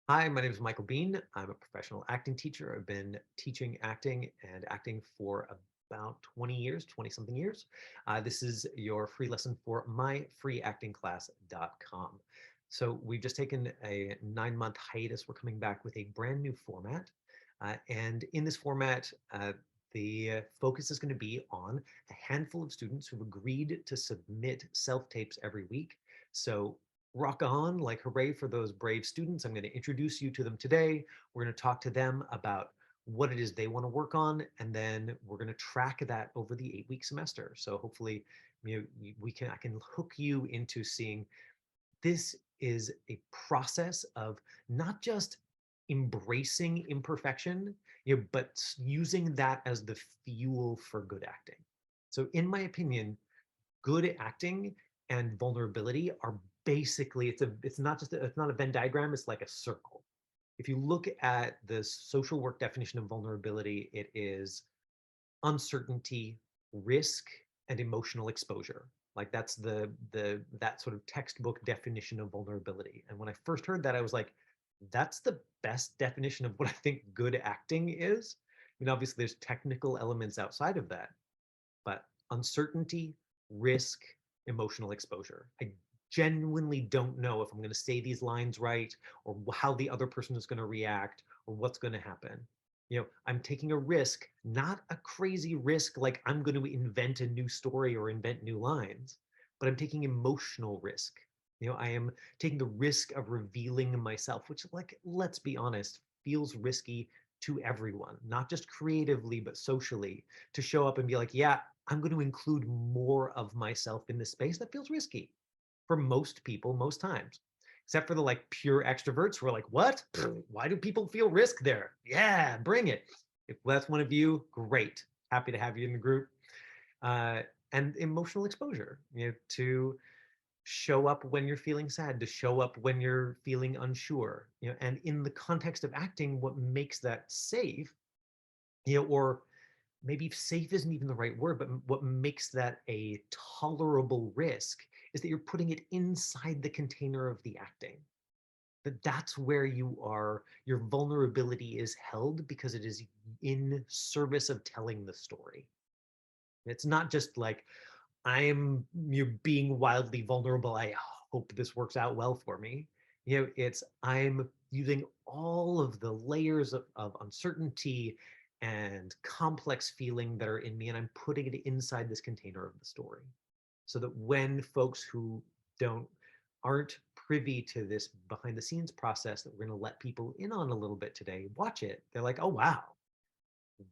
Hi, my name is Michael Bean. I'm a professional acting teacher. I've been teaching acting and acting for about 20 years, 20 something years. This is your free lesson for myfreeactingclass.com. So we've just taken a 9-month hiatus. We're coming back with a brand new format. And in this format, the focus is going to be on a handful of students who've agreed to submit self-tapes every week. So rock on, like hooray for those brave students. I'm going to introduce you to them today. We're going to talk to them about what it is they want to work on, and then we're going to track that over the 8-week semester. So hopefully, I can hook you into seeing this is a process of not just embracing imperfection, but using that as the fuel for good acting. So in my opinion, good acting and vulnerability are basically it's not a Venn diagram, it's like a circle. If you look at the social work definition of vulnerability, it is uncertainty, risk, and emotional exposure. Like that's that sort of textbook definition of vulnerability. And when I first heard that, I was like, that's the best definition of what I think good acting is. I mean, obviously there's technical elements outside of that, but uncertainty, risk, emotional exposure. I genuinely don't know if I'm going to say these lines right, or how the other person is going to react, or what's going to happen. I'm taking a risk, not a crazy risk like I'm going to invent a new story or invent new lines, but I'm taking emotional risk. I am taking the risk of revealing myself, which, like, let's be honest, feels risky to everyone, not just creatively, but socially, to show up and be like, yeah, I'm going to include more of myself in this space. That feels risky for most people, most times, except for the like pure extroverts who are like, what? Why do people feel risk there? Yeah, bring it. If that's one of you, great. Happy to have you in the group. Uh, and emotional exposure, to show up when you're feeling sad, to show up when you're feeling unsure, and in the context of acting, what makes that safe, or maybe safe isn't even the right word, but what makes that a tolerable risk is that you're putting it inside the container of the acting. That's where your vulnerability is held because it is in service of telling the story. It's not just like, you're being wildly vulnerable. I hope this works out well for me. It's I'm using all of the layers of uncertainty and complex feeling that are in me, and I'm putting it inside this container of the story. So that when folks who don't aren't privy to this behind the scenes process that we're going to let people in on a little bit today, watch it. They're like, oh wow,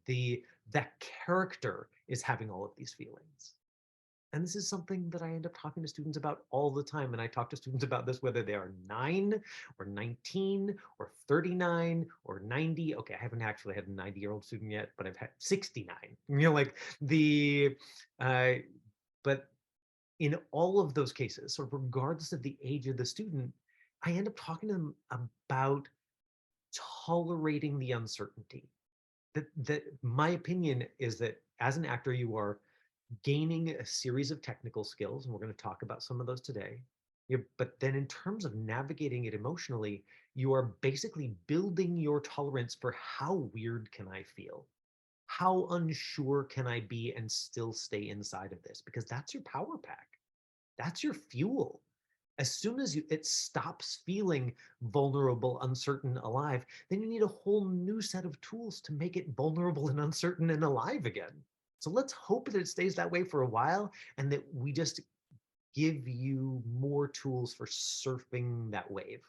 the that character is having all of these feelings. And this is something that I end up talking to students about all the time. And I talk to students about this whether they are 9 or 19 or 39 or 90. Okay, I haven't actually had a 90-year-old student yet, but I've had 69. Like uh, but in all of those cases, so regardless of the age of the student, I end up talking to them about tolerating the uncertainty. That my opinion is that as an actor, you are gaining a series of technical skills, and we're going to talk about some of those today. But then in terms of navigating it emotionally, you are basically building your tolerance for how weird can I feel? How unsure can I be and still stay inside of this? Because that's your power pack. That's your fuel. As soon as it stops feeling vulnerable, uncertain, alive, then you need a whole new set of tools to make it vulnerable and uncertain and alive again. So let's hope that it stays that way for a while and that we just give you more tools for surfing that wave.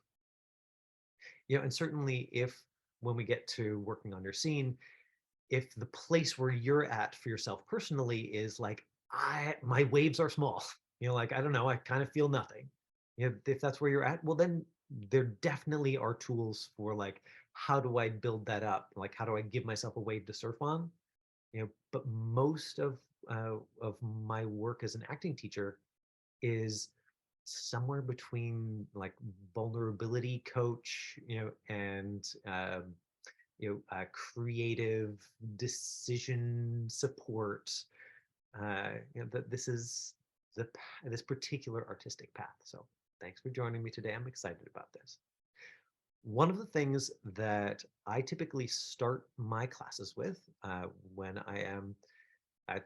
And certainly if when we get to working on your scene, if the place where you're at for yourself personally is like, my waves are small, like, I don't know, I kind of feel nothing. If that's where you're at, well, then there definitely are tools for like, how do I build that up? Like, how do I give myself a wave to surf on? But most of my work as an acting teacher is somewhere between like vulnerability coach, and creative decision support. That this is this particular artistic path. So thanks for joining me today. I'm excited about this. One of the things that I typically start my classes with when I am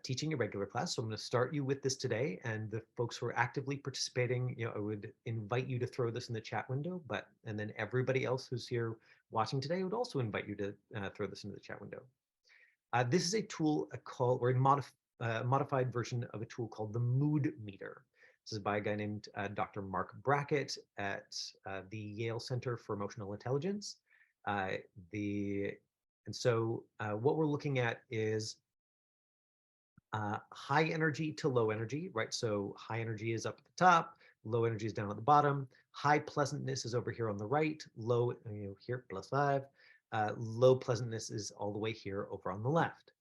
teaching a regular class. So I'm going to start you with this today, and the folks who are actively participating, I would invite you to throw this in the chat window. And then everybody else who's here watching today would also invite you to throw this into the chat window. This is a tool called, or a modified version of a tool called the Mood Meter. This is by a guy named Dr. Mark Brackett at the Yale Center for Emotional Intelligence. Uh, the and so what we're looking at is high energy to low energy, right? So high energy is up at the top, low energy is down at the bottom. High pleasantness is over here on the right, low, here, +5. Low pleasantness is all the way here over on the left.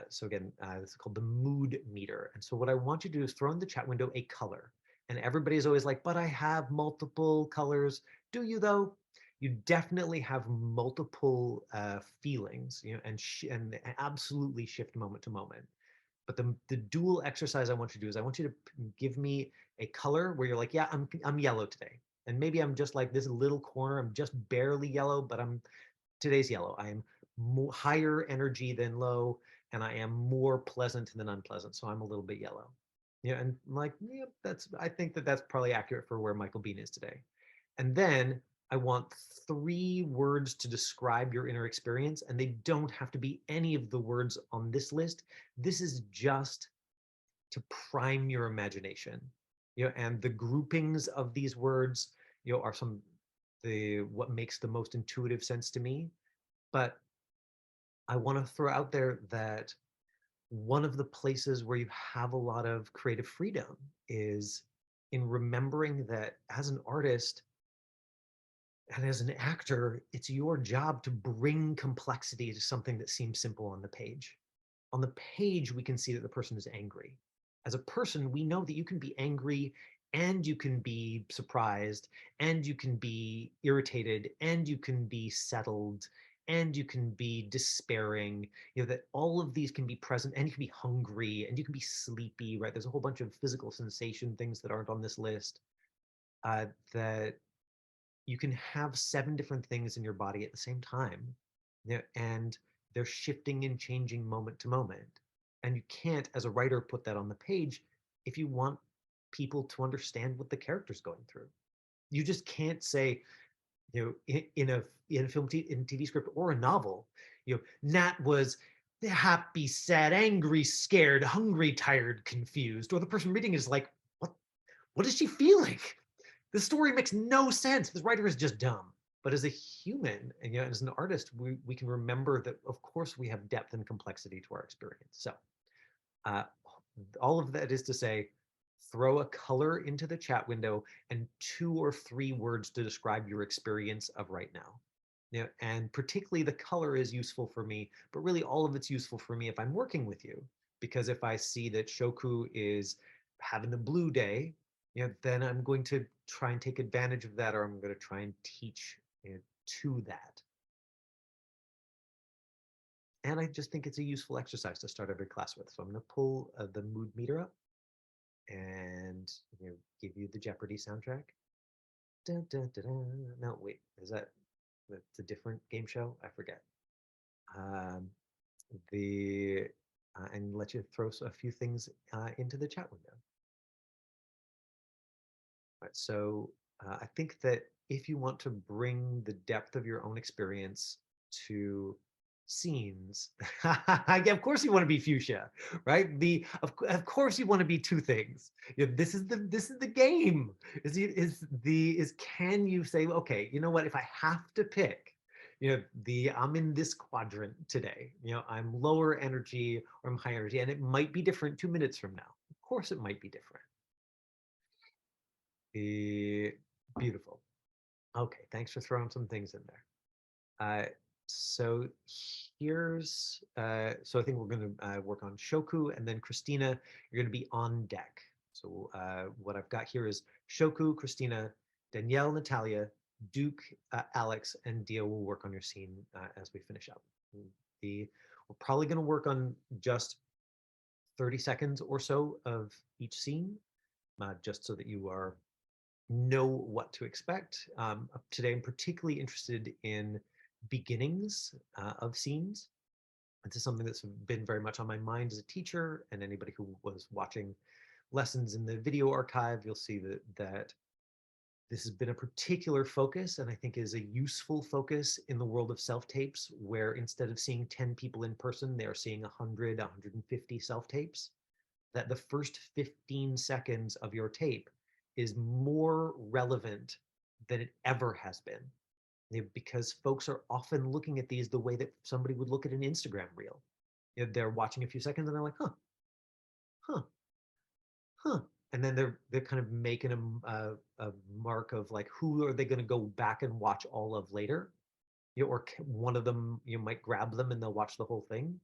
So again, this is called the mood meter. And so what I want you to do is throw in the chat window a color. And everybody's always like, but I have multiple colors. Do you though? You definitely have multiple feelings, and absolutely shift moment to moment. But the dual exercise I want you to do is I want you to give me a color where you're like, yeah, I'm yellow today. And maybe I'm just like this little corner, I'm just barely yellow, but today's yellow. I am higher energy than low, and I am more pleasant than unpleasant. So I'm a little bit yellow. And like, yeah, I think that's probably accurate for where Michael Bean is today. And then I want 3 words to describe your inner experience, and they don't have to be any of the words on this list. This is just to prime your imagination. And the groupings of these words, are what makes the most intuitive sense to me. But I want to throw out there that one of the places where you have a lot of creative freedom is in remembering that as an artist, and as an actor, it's your job to bring complexity to something that seems simple on the page. On the page, we can see that the person is angry. As a person, we know that you can be angry and you can be surprised and you can be irritated and you can be settled and you can be despairing, that all of these can be present, and you can be hungry and you can be sleepy, right? There's a whole bunch of physical sensation things that aren't on this list that you can have 7 different things in your body at the same time, and they're shifting and changing moment to moment. And you can't, as a writer, put that on the page if you want people to understand what the character's going through. You just can't say, in a film, in TV script or a novel, Nat was happy, sad, angry, scared, hungry, tired, confused, or the person reading is like, what is she feeling? The story makes no sense. This writer is just dumb. But as a human, and as an artist, we can remember that, of course, we have depth and complexity to our experience. So uh, all of that is to say, throw a color into the chat window and 2 or 3 words to describe your experience of right now. And particularly the color is useful for me, but really all of it's useful for me if I'm working with you. Because if I see that Shoku is having a blue day, then I'm going to try and take advantage of that, or I'm going to try and teach to that. And I just think it's a useful exercise to start every class with. So I'm going to pull the mood meter up and give you the Jeopardy soundtrack. Dun, dun, dun, dun. No, wait, is that's a different game show? I forget. Um, the and let you throw a few things into the chat window. Right, so I think that if you want to bring the depth of your own experience to scenes, of course you want to be fuchsia, right? Of course you want to be 2 things. This is the game. Is can you say, okay, you know what? If I have to pick, I'm in this quadrant today. I'm lower energy or I'm high energy, and it might be different 2 minutes from now. Of course, it might be different. Beautiful. Okay, thanks for throwing some things in there. So so I think we're going to work on Shoku, and then Christina, you're going to be on deck. So what I've got here is Shoku, Christina, Danielle, Natalia, Duke, Alex, and Dia will work on your scene as we finish up. We're probably going to work on just 30 seconds or so of each scene, just so that you are know what to expect. Today, I'm particularly interested in beginnings of scenes. This is something that's been very much on my mind as a teacher, and anybody who was watching lessons in the video archive, you'll see that this has been a particular focus, and I think is a useful focus in the world of self-tapes, where instead of seeing 10 people in person, they're seeing 100, 150 self-tapes. That the first 15 seconds of your tape is more relevant than it ever has been. Because folks are often looking at these the way that somebody would look at an Instagram reel. They're watching a few seconds and they're like, huh, huh, huh. And then they're kind of making a mark of like, who are they going to go back and watch all of later? Or one of them, you might grab them and they'll watch the whole thing.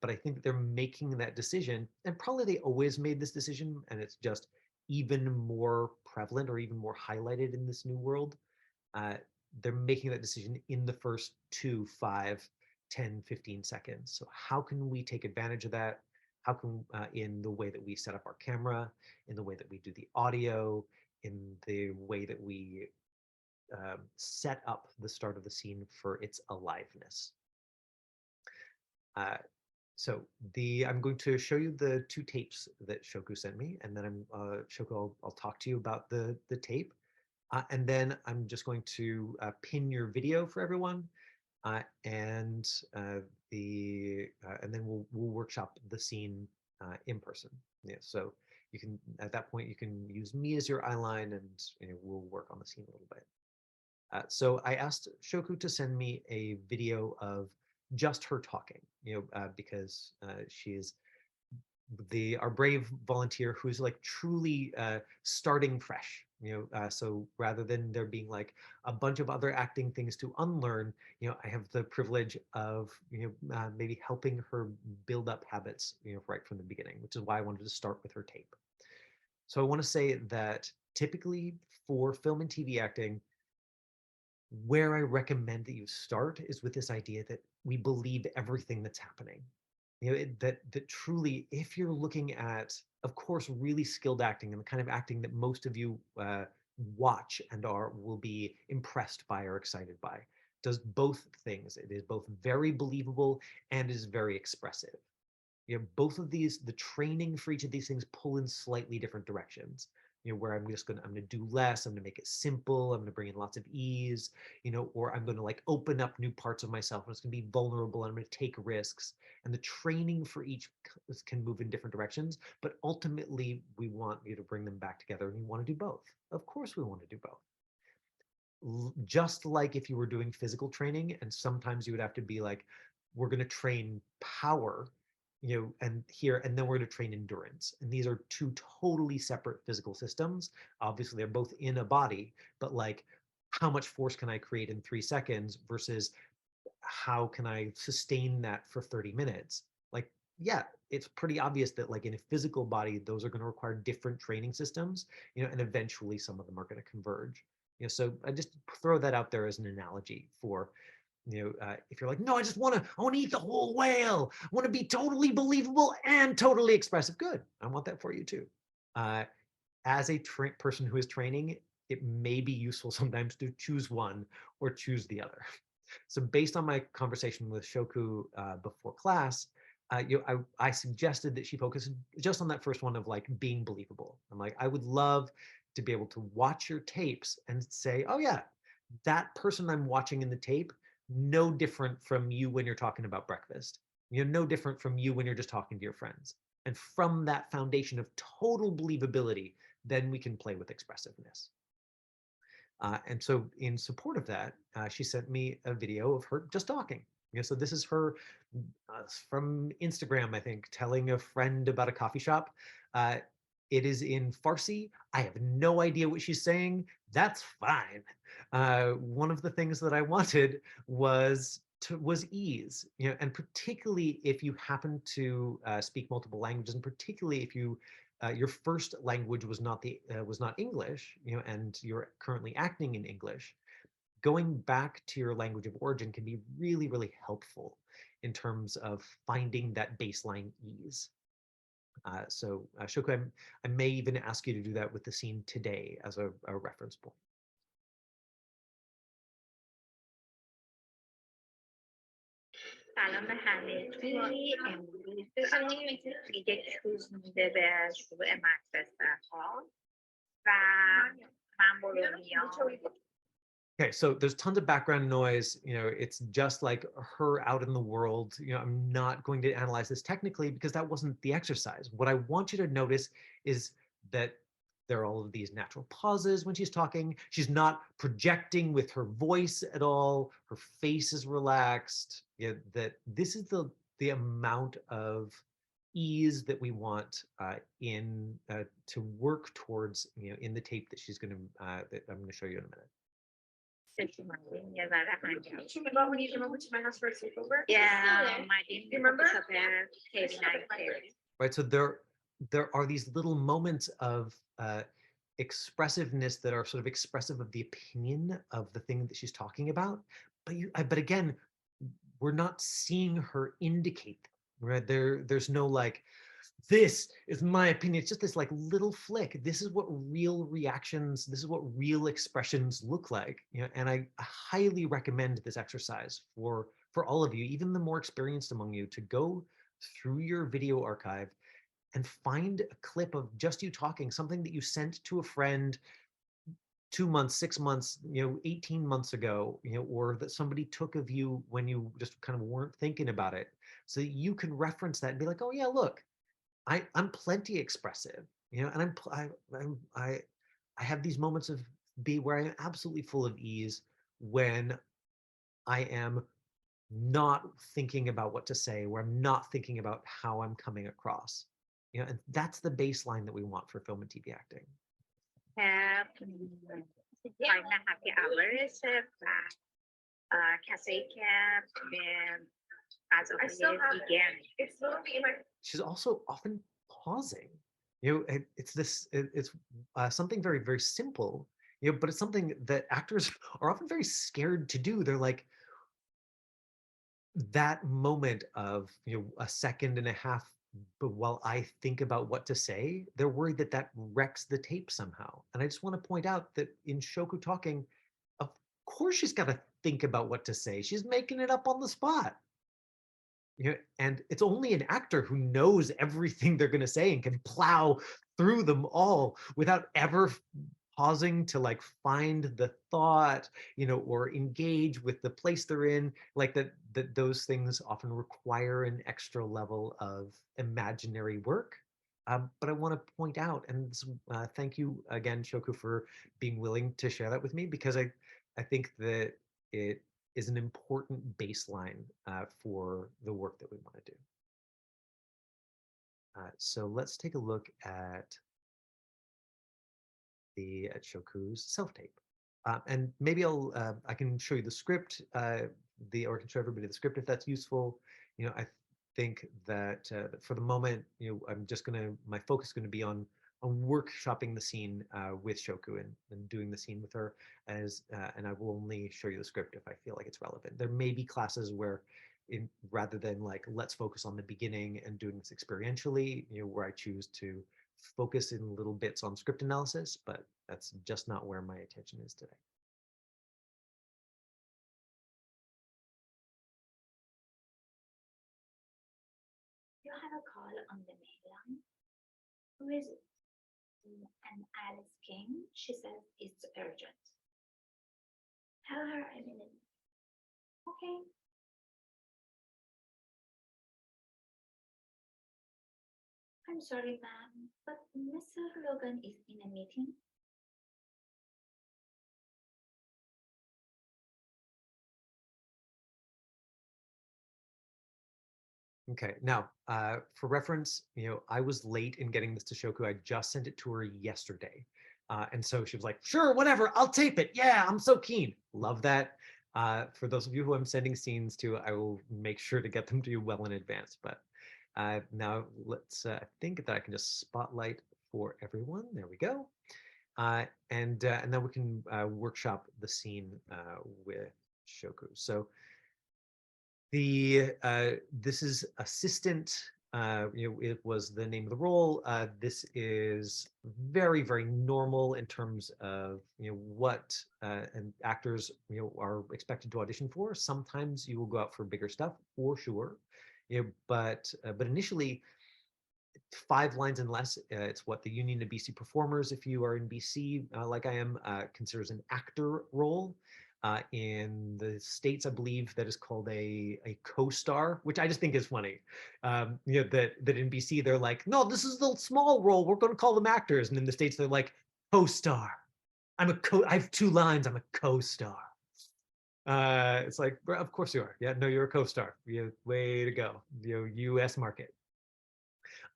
But I think they're making that decision, and probably they always made this decision, and it's just even more prevalent or even more highlighted in this new world. Uh, they're making that decision in the first 2, 5, 10, 15 seconds. So how can we take advantage of that? How can, in the way that we set up our camera, in the way that we do the audio, in the way that we set up the start of the scene for its aliveness. Uh, so I'm going to show you the 2 tapes that Shoku sent me, and then Shoku, I'll talk to you about the tape, and then I'm just going to pin your video for everyone, and and then we'll workshop the scene in person. Yeah, so you can, at that point, you can use me as your eyeline, and we'll work on the scene a little bit. So I asked Shoku to send me a video of just her talking, because she is our brave volunteer who's like truly starting fresh. So rather than there being like a bunch of other acting things to unlearn, I have the privilege of maybe helping her build up habits, right from the beginning, which is why I wanted to start with her tape. So I want to say that typically for film and TV acting, where I recommend that you start is with this idea that we believe everything that's happening. That truly, if you're looking at, of course, really skilled acting and the kind of acting that most of you watch and will be impressed by or excited by, does both things. It is both very believable and is very expressive. Both of these, the training for each of these things pull in slightly different directions. Where I'm gonna do less, I'm gonna make it simple, I'm gonna bring in lots of ease, or I'm gonna like open up new parts of myself, and it's gonna be vulnerable, and I'm gonna take risks. And the training for each can move in different directions, but ultimately we want you to bring them back together, and you want to do both. Of course we want to do both. Just like if you were doing physical training, and sometimes you would have to be like, we're going to train power, and then we're going to train endurance. And these are 2 totally separate physical systems. Obviously, they're both in a body, but like, how much force can I create in 3 seconds versus how can I sustain that for 30 minutes? Like, yeah, it's pretty obvious that like in a physical body, those are going to require different training systems, and eventually some of them are going to converge. So I just throw that out there as an analogy for, if you're like, no, I want to eat the whole whale. I want to be totally believable and totally expressive. Good. I want that for you too. Uh, as a person who is training, it may be useful sometimes to choose one or choose the other. So based on my conversation with Shoku before class, I suggested that she focus just on that first one of like being believable. I'm like, I would love to be able to watch your tapes and say, oh yeah, that person I'm watching in the tape, no different from you when you're talking about breakfast. No different from you when you're just talking to your friends. And from that foundation of total believability, then we can play with expressiveness. And so in support of that, she sent me a video of her just talking. So this is her from Instagram, I think, telling a friend about a coffee shop. Uh, it is in Farsi. I have no idea what she's saying. That's fine. One of the things that I wanted was ease, and particularly if you happen to speak multiple languages, and particularly if your first language was not English, and you're currently acting in English, going back to your language of origin can be really, really helpful in terms of finding that baseline ease. Shoko, I may even ask you to do that with the scene today as a reference point. سلام به همگی. امروز دیگه کروز میده به شروع مدرسه ها و من برو میام. Okay, so there's tons of background noise. It's just like her out in the world. I'm not going to analyze this technically because that wasn't the exercise. What I want you to notice is that there are all of these natural pauses when she's talking. She's not projecting with her voice at all. Her face is relaxed. That this is the amount of ease that we want in to work towards in the tape that she's going to that I'm going to show you in a minute. یه ذره هنگام. Do you remember when you came over to my house for a sleepover? Yeah, my dad. You remember? Right, so there are these little moments of expressiveness that are sort of expressive of the opinion of the thing that she's talking about, but again, we're not seeing her indicate them, right? There's no like, this is my opinion. It's just this like little flick. This is what real reactions, this is what real expressions look like. And I highly recommend this exercise for all of you, even the more experienced among you, to go through your video archive and find a clip of just you talking, something that you sent to a friend 2 months, 6 months, 18 months ago, or that somebody took of you when you just kind of weren't thinking about it, so that you can reference that and be like, oh yeah, look, I'm plenty expressive, and I have these moments of where I'm absolutely full of ease when I am not thinking about what to say, where I'm not thinking about how I'm coming across. And that's the baseline that we want for film and TV acting. تایم هپی اورشه و کسایی که به غذاهای دیگه. She's also often pausing. It's something very, very simple, but it's something that actors are often very scared to do. They're like, that moment of a second and a half, but while I think about what to say, they're worried that that wrecks the tape somehow. And I just want to point out that in Shoko talking, of course she's got to think about what to say. She's making it up on the spot. And it's only an actor who knows everything they're going to say and can plow through them all without ever pausing to like find the thought, or engage with the place they're in. Like that those things often require an extra level of imaginary work. But I want to point out, and thank you again, Shoko, for being willing to share that with me, because I think that it is an important baseline for the work that we want to do. So let's take a look at Shoku's self-tape. And maybe I can show you the script, or I can show everybody the script if that's useful. I think that for the moment, my focus is going to be on workshopping the scene with Shoku and doing the scene with her, and I will only show you the script if I feel like it's relevant. There may be classes where, rather than like, let's focus on the beginning and doing this experientially, where I choose to focus in little bits on script analysis, but that's just not where my attention is today. You have a call on the main line. Who is it? And Alice King. She says it's urgent. Tell her I'm in it. Okay. I'm sorry, ma'am, but Mr. Logan is in a meeting. Okay, now for reference, I was late in getting this to Shoku. I just sent it to her yesterday. And so she was like, sure, whatever, I'll tape it. Yeah, I'm so keen. Love that. For those of you who I'm sending scenes to, I will make sure to get them to you well in advance. But now let's, I think that I can just spotlight for everyone. There we go. And then we can workshop the scene with Shoku. So this is assistant it was the name of the role. This is very, very normal in terms of what and actors are expected to audition for. Sometimes you will go out for bigger stuff, for sure. But initially, 5 lines and less. It's what the Union of BC Performers, if you are in BC, like I am, considers an actor role. In the States, I believe that is called a co-star, which I just think is funny. That in BC, they're like, no, this is the small role. We're going to call them actors. And in the States, they're like, co-star. I have 2 lines. I'm a co-star. It's like, of course you are. Yeah, no, you're a co-star. Way to go. U.S. market.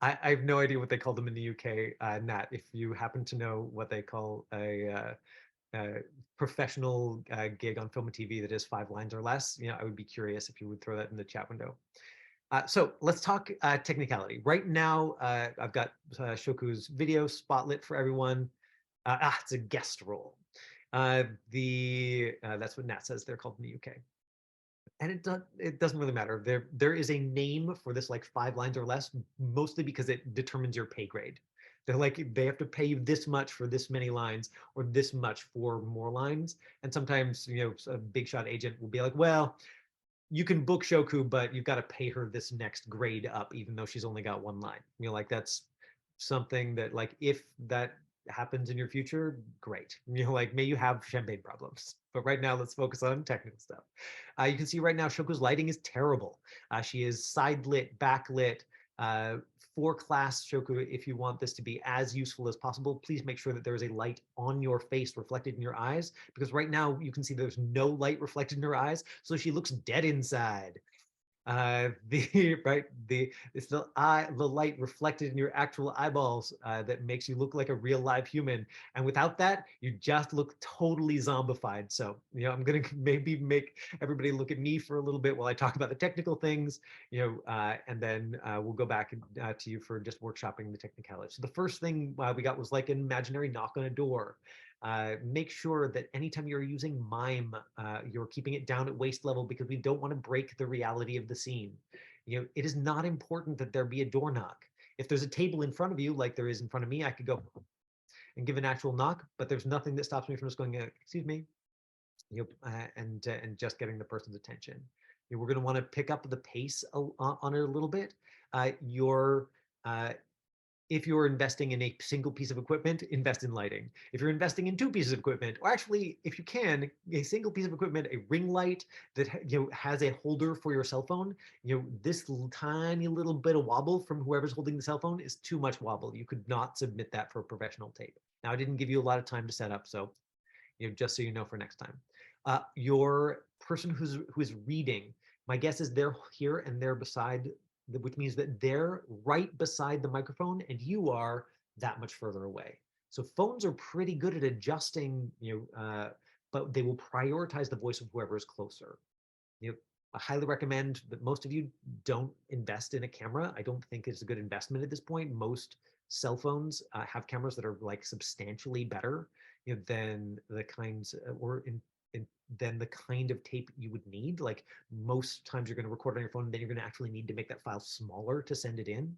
I have no idea what they call them in the UK. Nat, if you happen to know what they call a professional gig on film and TV that is 5 lines or less, I would be curious if you would throw that in the chat window. So let's talk technicality. Right now, I've got Shoku's video spotlit for everyone. It's a guest role. That's what Nat says they're called in the UK. And it doesn't really matter. There is a name for this, like 5 lines or less, mostly because it determines your pay grade. They're like, they have to pay you this much for this many lines or this much for more lines. And sometimes, a big shot agent will be like, well, you can book Shoku, but you've got to pay her this next grade up, even though she's only got 1 line. Like that's something that, like, if that happens in your future, great. Like, may you have champagne problems. But right now, let's focus on technical stuff. You can see right now, Shoku's lighting is terrible. She is side lit, backlit. For class Shoku, if you want this to be as useful as possible, please make sure that there is a light on your face reflected in your eyes, because right now you can see there's no light reflected in her eyes, so she looks dead inside. It's the light reflected in your actual eyeballs that makes you look like a real live human, and without that you just look totally zombified. So I'm gonna maybe make everybody look at me for a little bit while I talk about the technical things, and then we'll go back to you for just workshopping the technicalities. So the first thing we got was like an imaginary knock on a door. Make sure that anytime you're using mime, you're keeping it down at waist level, because we don't want to break the reality of the scene. It is not important that there be a door knock. If there's a table in front of you, like there is in front of me, I could go and give an actual knock, but there's nothing that stops me from just going, excuse me, and just getting the person's attention. We're going to want to pick up the pace on it a little bit. Your If you're investing in a single piece of equipment, invest in lighting. If you're investing in 2 pieces of equipment, or actually, if you can, a single piece of equipment, a ring light that has a holder for your cell phone, this tiny little bit of wobble from whoever's holding the cell phone is too much wobble. You could not submit that for a professional tape. Now, I didn't give you a lot of time to set up, so just so you know for next time. Your person who is reading, my guess is they're here and they're beside, which means that they're right beside the microphone and you are that much further away. So phones are pretty good at adjusting, but they will prioritize the voice of whoever is closer. I highly recommend that most of you don't invest in a camera. I don't think it's a good investment at this point. Most cell phones have cameras that are like substantially better than the kinds than the kind of tape you would need. Like most times you're going to record on your phone, and then you're going to actually need to make that file smaller to send it in.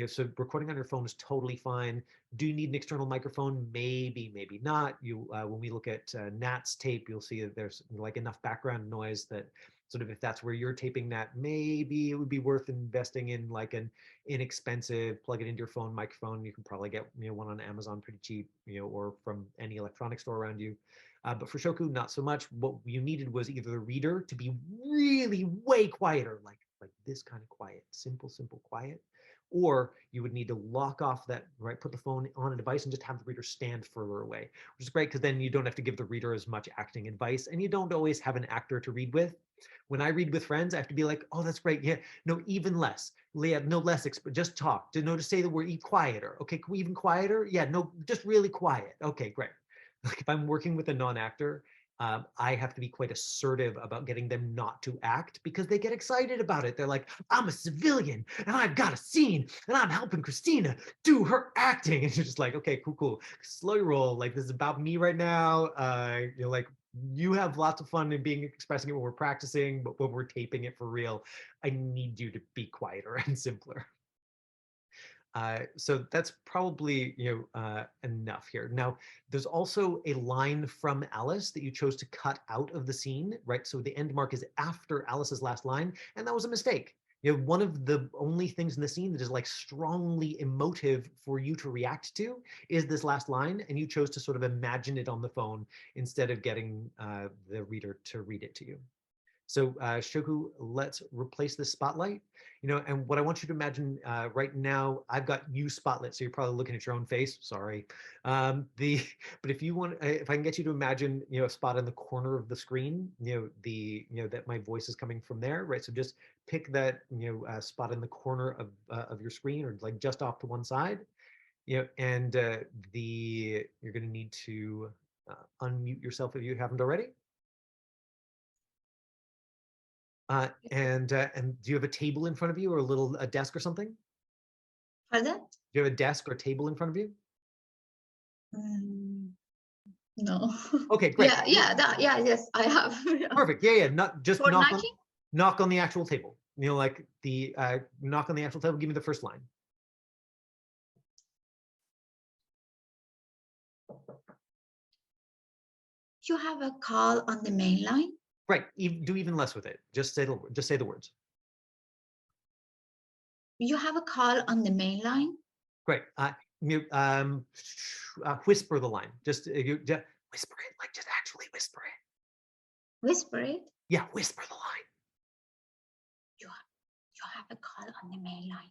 So recording on your phone is totally fine. Do you need an external microphone? Maybe, maybe not. When we look at Nat's tape, you'll see that there's like enough background noise that sort of, if that's where you're taping that, maybe it would be worth investing in like an inexpensive plug it into your phone microphone. You can probably get one on Amazon pretty cheap, or from any electronic store around you. But for Shoku, not so much. What you needed was either the reader to be really way quieter, like this kind of quiet, simple, quiet, or you would need to lock off that, right, put the phone on a device and just have the reader stand further away, which is great because then you don't have to give the reader as much acting advice, and you don't always have an actor to read with. When I read with friends, I have to be like, oh, that's great. Yeah, no, even less. Yeah, no less, just talk. To say the word quieter. Okay, even quieter? Yeah, no, just really quiet. Okay, great. Like if I'm working with a non-actor, I have to be quite assertive about getting them not to act, because they get excited about it. They're like, I'm a civilian and I've got a scene and I'm helping Christina do her acting. And you're just like, okay, cool. Slow your roll. Like this is about me right now. Like you have lots of fun in expressing it when we're practicing, but when we're taping it for real, I need you to be quieter and simpler. So that's probably enough here. Now, there's also a line from Alice that you chose to cut out of the scene, right? So the end mark is after Alice's last line, and that was a mistake. One of the only things in the scene that is like strongly emotive for you to react to is this last line, and you chose to sort of imagine it on the phone instead of getting the reader to read it to you. So Shoku, let's replace this spotlight. And what I want you to imagine right now, I've got you spotlit, so you're probably looking at your own face. Sorry. But if you want, if I can get you to imagine, a spot in the corner of the screen, that my voice is coming from there, right? So just pick that, spot in the corner of your screen, or like just off to one side, and you're going to need to unmute yourself if you haven't already. And do you have a table in front of you, or a desk or something? Pardon? Do you have a desk or table in front of you? No. Okay, great. Yes, I have. Perfect. Yeah. Not just For knock knocking? on the actual table. Like the knock on the actual table. Give me the first line. You have a call on the main line? Right. Do even less with it. Just say the words. You have a call on the main line? Great. Whisper the line. Just whisper it. Like just actually whisper it. Whisper it? Yeah, whisper the line. You have a call on the main line.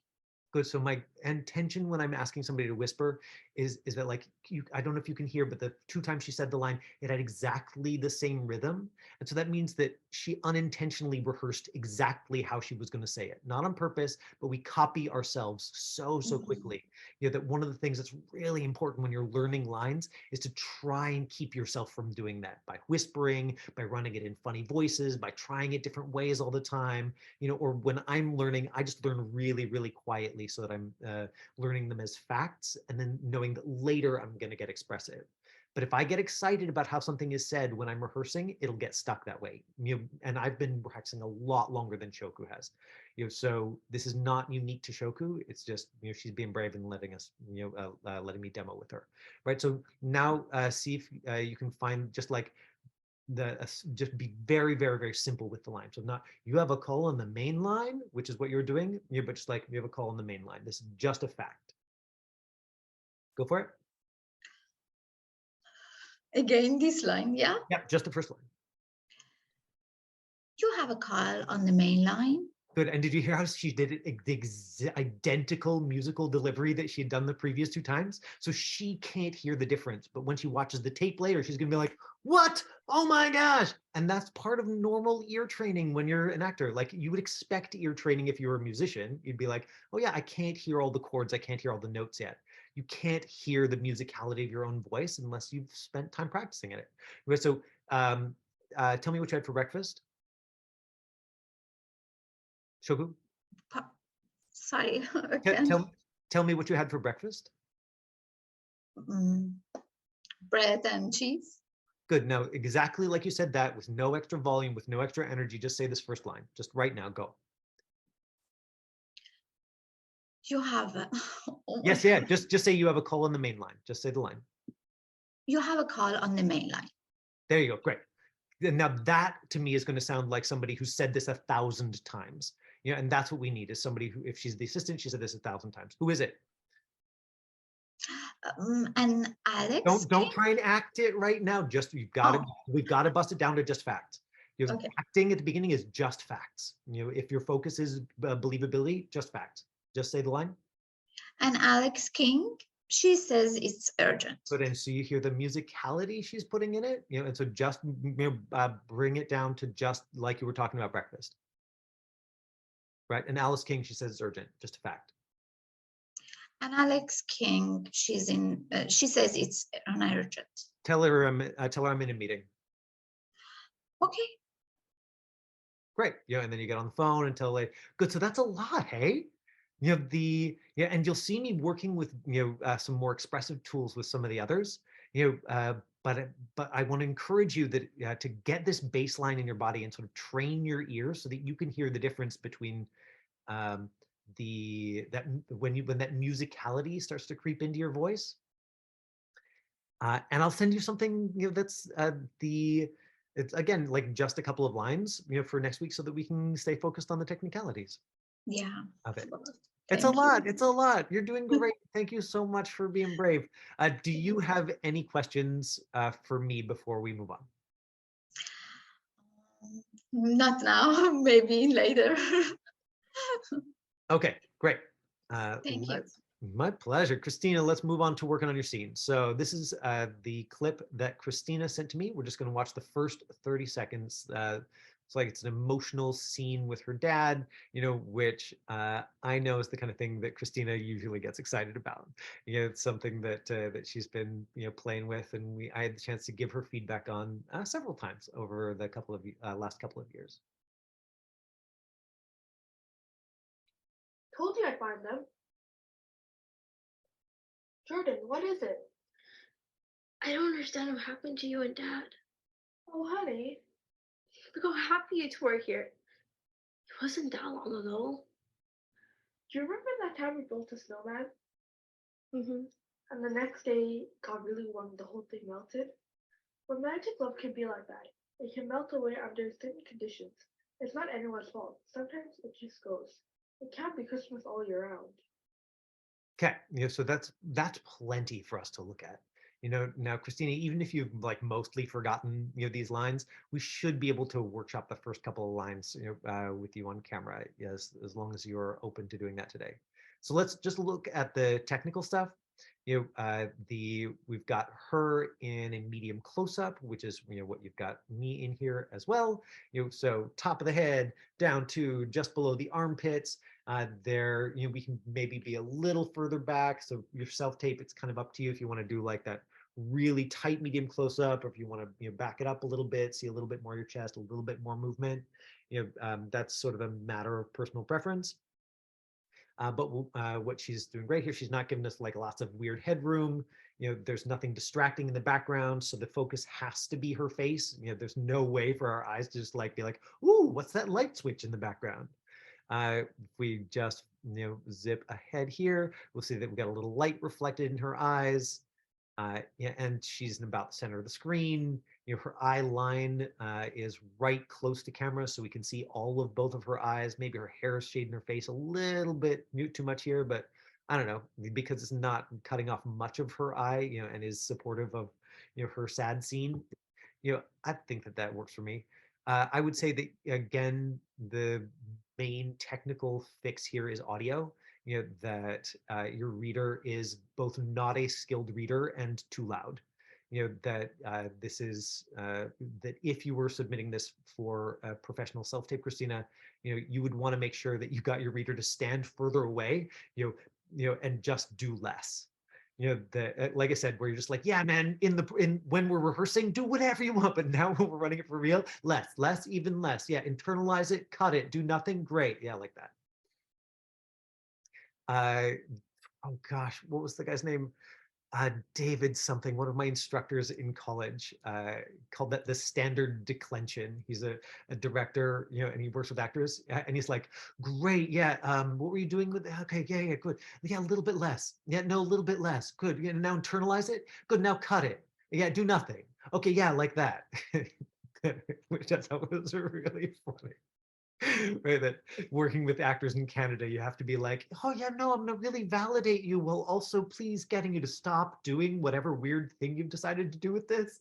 Good. So my intention when I'm asking somebody to whisper is that, like, I don't know if you can hear, but the 2 times she said the line, it had exactly the same rhythm. And so that means that she unintentionally rehearsed exactly how she was going to say it. Not on purpose, but we copy ourselves so quickly. That one of the things that's really important when you're learning lines is to try and keep yourself from doing that by whispering, by running it in funny voices, by trying it different ways all the time. Or when I'm learning, I just learn really, really quietly so that I'm learning them as facts, and then knowing that later I'm going to get expressive. But if I get excited about how something is said when I'm rehearsing, it'll get stuck that way. And I've been practicing a lot longer than Shoku has. So this is not unique to Shoku. It's just, she's being brave and letting us, letting me demo with her, right? So now see if you can find just like just be very, very, very simple with the line. So not you have a call on the main line, which is what you're doing, but just like you have a call on the main line. This is just a fact. Go for it. Again, this line, yeah? Yeah, just the first line. You have a call on the main line? Good. And did you hear how she did it, the identical musical delivery that she had done the previous 2 times? So she can't hear the difference. But when she watches the tape later, she's going to be like, what? Oh my gosh. And that's part of normal ear training when you're an actor. Like, you would expect ear training if you were a musician. You'd be like, oh yeah, I can't hear all the chords. I can't hear all the notes yet. You can't hear the musicality of your own voice unless you've spent time practicing it. So tell me what you had for breakfast. Shogu? Sorry. Tell me what you had for breakfast. Bread and cheese. Good. Now, exactly like you said that, with no extra volume, with no extra energy, just say this first line. Just right now, go. You have a... Oh yes, yeah. Just say you have a call on the main line. Just say the line. You have a call on the main line. There you go. Great. Now that to me is going to sound like somebody who said this 1,000 times. And that's what we need, is somebody who, if she's the assistant, she said this 1,000 times. Who is it? And Alex. Don't try and act it right now. Just we've got to bust it down to just facts. Okay. Acting at the beginning is just facts. If your focus is believability, just facts. Just say the line. And Alex King, she says it's urgent. But and so you hear the musicality she's putting in it, and so just bring it down to just like you were talking about breakfast, right? And Alice King, she says it's urgent, just a fact. And Alex King, she says it's an urgent. Tell her I'm in a meeting. Okay. Great. And then you get on the phone and tell like, good. So that's a lot, hey? And you'll see me working with some more expressive tools with some of the others. But I want to encourage you that to get this baseline in your body and sort of train your ears so that you can hear the difference between when that musicality starts to creep into your voice. And I'll send you something, that's it's again like just a couple of lines, for next week, so that we can stay focused on the technicalities Yeah. of it. It's a Thank you. lot. It's a lot. You're doing great. Thank you so much for being brave. Do you have any questions for me before we move on? Not now, maybe later. Okay, great. Thank you. My pleasure. Christina, let's move on to working on your scene. So this is the clip that Christina sent to me. We're just going to watch the first 30 seconds. It's like it's an emotional scene with her dad, which I know is the kind of thing that Christina usually gets excited about. It's something that she's been playing with, and I had the chance to give her feedback on several times over the last couple of years. Told you I'd find them. Jordan, what is it? I don't understand what happened to you and Dad. Oh, honey. Look how happy you two are here. It wasn't that long ago. Do you remember that time we built a snowman? Mm-hmm. And the next day got really warm and the whole thing melted? Romantic love can be like that. It can melt away under certain conditions. It's not anyone's fault. Sometimes it just goes. It can't be Christmas all year round. Okay, so that's plenty for us to look at. Now, Christina, even if you've like mostly forgotten these lines, we should be able to workshop the first couple of lines with you on camera, as long as you're open to doing that today. So let's just look at the technical stuff. We've got her in a medium close-up, which is what you've got me in here as well. So top of the head down to just below the armpits. There, we can maybe be a little further back. So your self-tape, it's kind of up to you if you want to do like that really tight medium close-up, or if you want to back it up a little bit, see a little bit more of your chest, a little bit more movement. That's sort of a matter of personal preference. But what she's doing great here, she's not giving us like lots of weird headroom. There's nothing distracting in the background, so the focus has to be her face. There's no way for our eyes to just like be like, ooh, what's that light switch in the background? If we just zip ahead here, we'll see that we've got a little light reflected in her eyes. Yeah, and she's in about the center of the screen. Her eye line is right close to camera, so we can see all of both of her eyes. Maybe her hair is shading her face a little bit too much here, but I don't know, because it's not cutting off much of her eye, and is supportive of her sad scene. I think that works for me. I would say that again, the main technical fix here is audio. That your reader is both not a skilled reader and too loud. That this is that if you were submitting this for a professional self-tape, Christina, you would want to make sure that you got your reader to stand further away, and just do less. Like I said, where you're just like, yeah, man, when we're rehearsing, do whatever you want, but now when we're running it for real, less, even less. Yeah, internalize it, cut it, do nothing. Great, yeah, like that. Oh gosh, what was the guy's name? David something, one of my instructors in college, called that the standard declension. He's a director, and he works with actors, and he's like, great, yeah, what were you doing with, okay, yeah, good, yeah, a little bit less, yeah, no, a little bit less, good, yeah, now internalize it, good, now cut it, yeah, do nothing, okay, yeah, like that. Which I thought was really funny. Right, that working with actors in Canada, you have to be like, oh yeah, no, I'm gonna really validate you while also please getting you to stop doing whatever weird thing you've decided to do with this.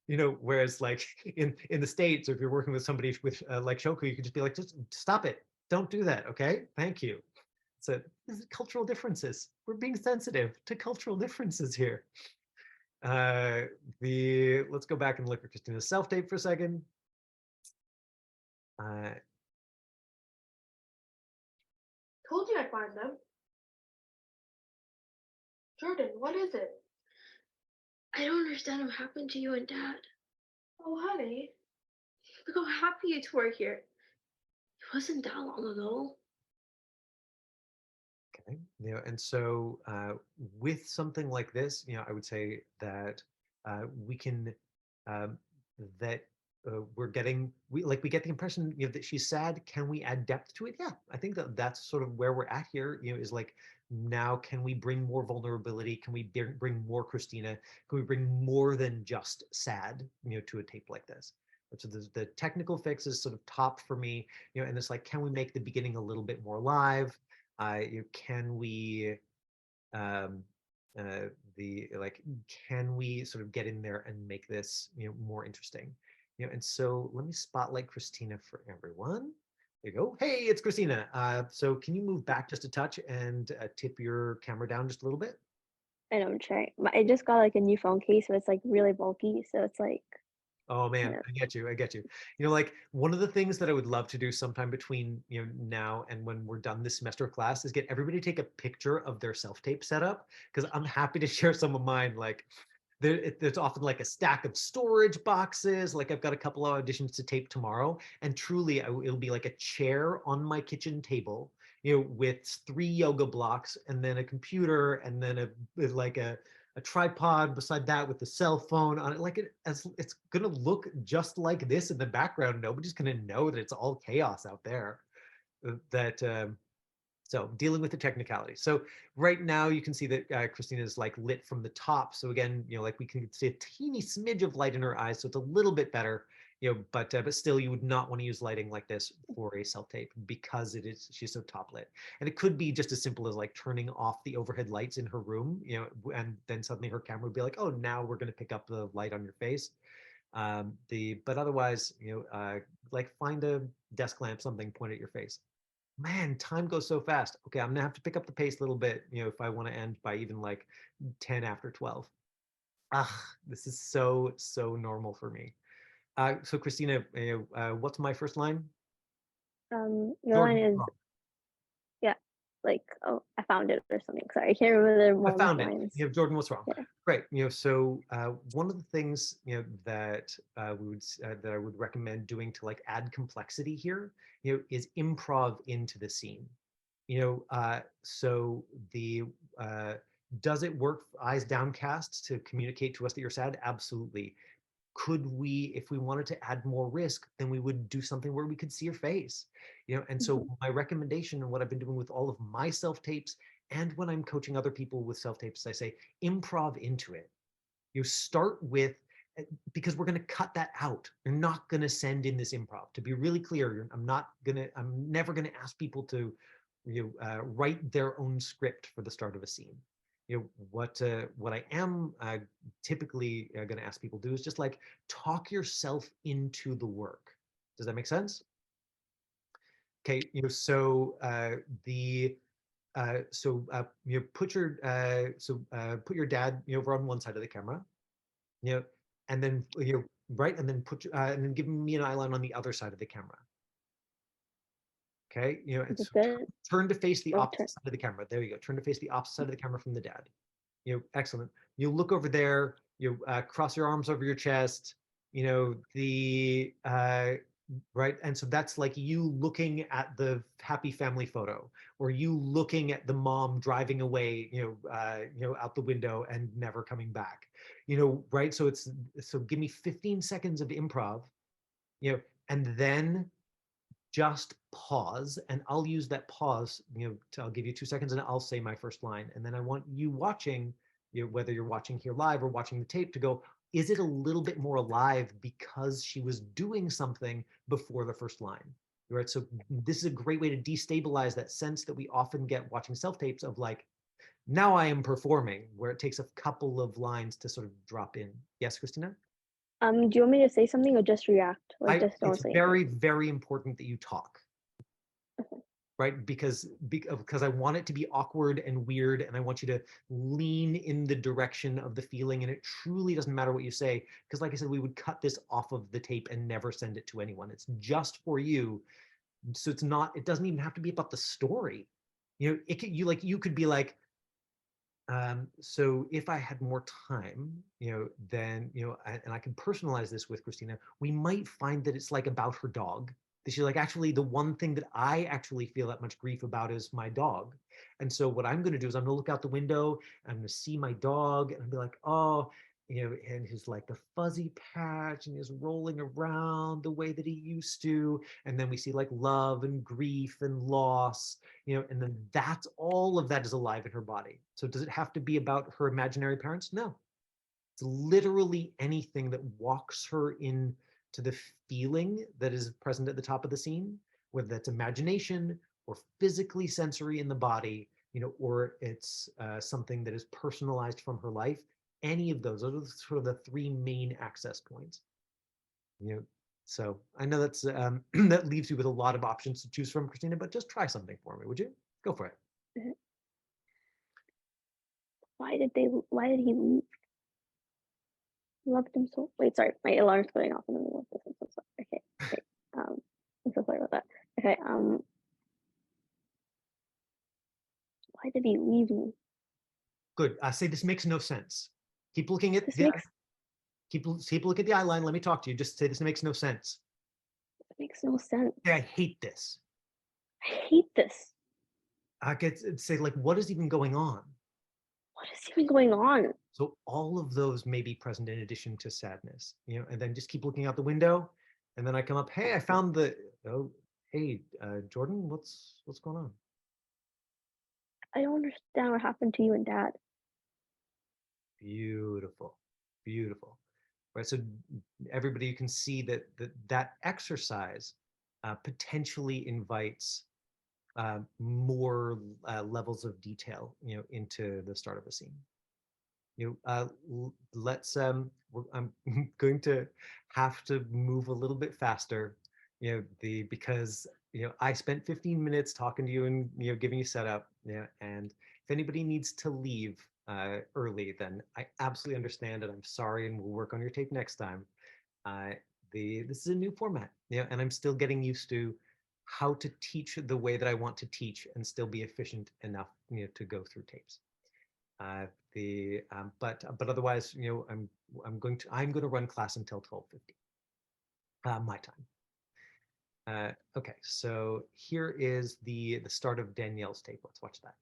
Whereas like in the States, or if you're working with somebody with like Shoko, you could just be like, just stop it, don't do that, okay, thank you. So this is cultural differences. We're being sensitive to cultural differences here. Let's go back and look at Christina's self-tape for a second. Told you I'd find them. Jordan, what is it? I don't understand what happened to you and Dad. Oh, honey. Look how happy you two are here. It wasn't that long ago. Okay, and so with something like this, I would say that we can, that we're getting we get the impression, that she's sad. Can we add depth to it? Yeah, I think that that's sort of where we're at here. Is like, now can we bring more vulnerability? Can we bring more Christina? Can we bring more than just sad, to a tape like this? So the technical fix is sort of top for me, and it's like, can we make the beginning a little bit more live? Can we um, the like, can we sort of get in there and make this more interesting? And so let me spotlight Christina for everyone. There you go. Hey, it's Christina. So can you move back just a touch and tip your camera down just a little bit? I know I'm trying. But I just got like a new phone case, so it's like really bulky. So it's like, Oh you man, know, I get you. I get you. Like, one of the things that I would love to do sometime between, now and when we're done this semester of class is get everybody to take a picture of their self-tape setup, because I'm happy to share some of mine. Like, there's often like a stack of storage boxes. Like, I've got a couple of auditions to tape tomorrow, and truly it'll be like a chair on my kitchen table, with 3 yoga blocks, and then a computer, and then like a tripod beside that with the cell phone on it. Like, it's gonna look just like this in the background. Nobody's gonna know that it's all chaos out there. That So dealing with the technicality. So right now you can see that Christina is like lit from the top. So again, like, we can see a teeny smidge of light in her eyes, so it's a little bit better. But still, you would not want to use lighting like this for a self tape, because she's so top lit. And it could be just as simple as like turning off the overhead lights in her room, and then suddenly her camera would be like, oh, now we're going to pick up the light on your face. But otherwise, like, find a desk lamp, something, point at your face. Man, time goes so fast. Okay, I'm gonna have to pick up the pace a little bit, if I want to end by even like 10 after 12. Ah, this is so normal for me. So Christina, what's my first line? your line Jordan, what's is, wrong? yeah, like, oh, I found it or something. Sorry, I can't remember the I mom's found it. lines. Jordan, what's wrong? Yeah. Great. So one of the things that that I would recommend doing to like add complexity here, is improv into the scene. So the does it work, eyes downcast, to communicate to us that you're sad? Absolutely. Could we, if we wanted to add more risk, then we would do something where we could see your face. And so Mhm. my recommendation, and what I've been doing with all of my self tapes, and when I'm coaching other people with self tapes, I say improv into it. You start with, because we're going to cut that out. You're not going to send in this improv. To be really clear, I'm never going to ask people to write their own script for the start of a scene. What I am typically going to ask people to do is just like talk yourself into the work. Does that make sense? Okay, so the put your dad over on one side of the camera, you know, and then right, and then and then give me an eyeline on the other side of the camera. Okay, and Is it so good? turn to face the Or turn? opposite side of the camera. There you go. Turn to face the opposite side of the camera from the dad. Excellent. You look over there. You cross your arms over your chest. The right, and so that's like you looking at the happy family photo, or you looking at the mom driving away, out the window and never coming back. Right. So give me 15 seconds of improv, and then just pause, and I'll use that pause, I'll give you 2 seconds and I'll say my first line. And then I want you watching, whether you're watching here live or watching the tape, to go, is it a little bit more alive because she was doing something before the first line? Right. So this is a great way to destabilize that sense that we often get watching self tapes of like, now I am performing, where it takes a couple of lines to sort of drop in. Yes, Christina? Do you want me to say something or just react? Like, just It's don't say anything. very important that you talk. Okay. Right? Because I want it to be awkward and weird, and I want you to lean in the direction of the feeling, and it truly doesn't matter what you say, because like I said, we would cut this off of the tape and never send it to anyone. It's just for you. So it doesn't even have to be about the story. You could be like, so if I had more time, then, and I can personalize this with Christina, we might find that it's like about her dog. That she's like, actually, the one thing that I actually feel that much grief about is my dog. And so what I'm going to do is I'm going to look out the window, and I'm going to see my dog, and I'll be like, oh, and his like the fuzzy patch, and he's rolling around the way that he used to. And then we see like love and grief and loss, and then that's all of that is alive in her body. So does it have to be about her imaginary parents? No. It's literally anything that walks her into the feeling that is present at the top of the scene, whether that's imagination or physically sensory in the body, or it's something that is personalized from her life. Any of those are sort of the three main access points. So I know that's that leaves you with a lot of options to choose from, Christina, but just try something for me, would you? Go for it. Mhm. Why did he leave? Loved him so. Wait, sorry, my alarm's going off in the middle of this. I'm so sorry. Okay. I'm so sorry about that. Okay. Why did he leave me? Good. I say this makes no sense. Keep looking at This the makes keep look at the eye line. Let me talk to you. Just say this makes no sense. no sense. Yeah, I hate this. I hate this. I could say like, what is even going on? What is even going on? So all of those may be present in addition to sadness, and then just keep looking out the window, and then I come up, hey, I found hey, Jordan, what's going on? I don't understand what happened to you and Dad. Beautiful, beautiful. Right, so everybody, you can see that exercise potentially invites more levels of detail, into the start of a scene. Let's I'm going to have to move a little bit faster, because I spent 15 minutes talking to you and giving you setup, and if anybody needs to leave early, then I absolutely understand it. I'm sorry, and we'll work on your tape next time. This is a new format, and I'm still getting used to how to teach the way that I want to teach and still be efficient enough, to go through tapes. But otherwise, I'm going to run class until 12:50 my time. Okay, so here is the start of Danielle's tape. Let's watch that.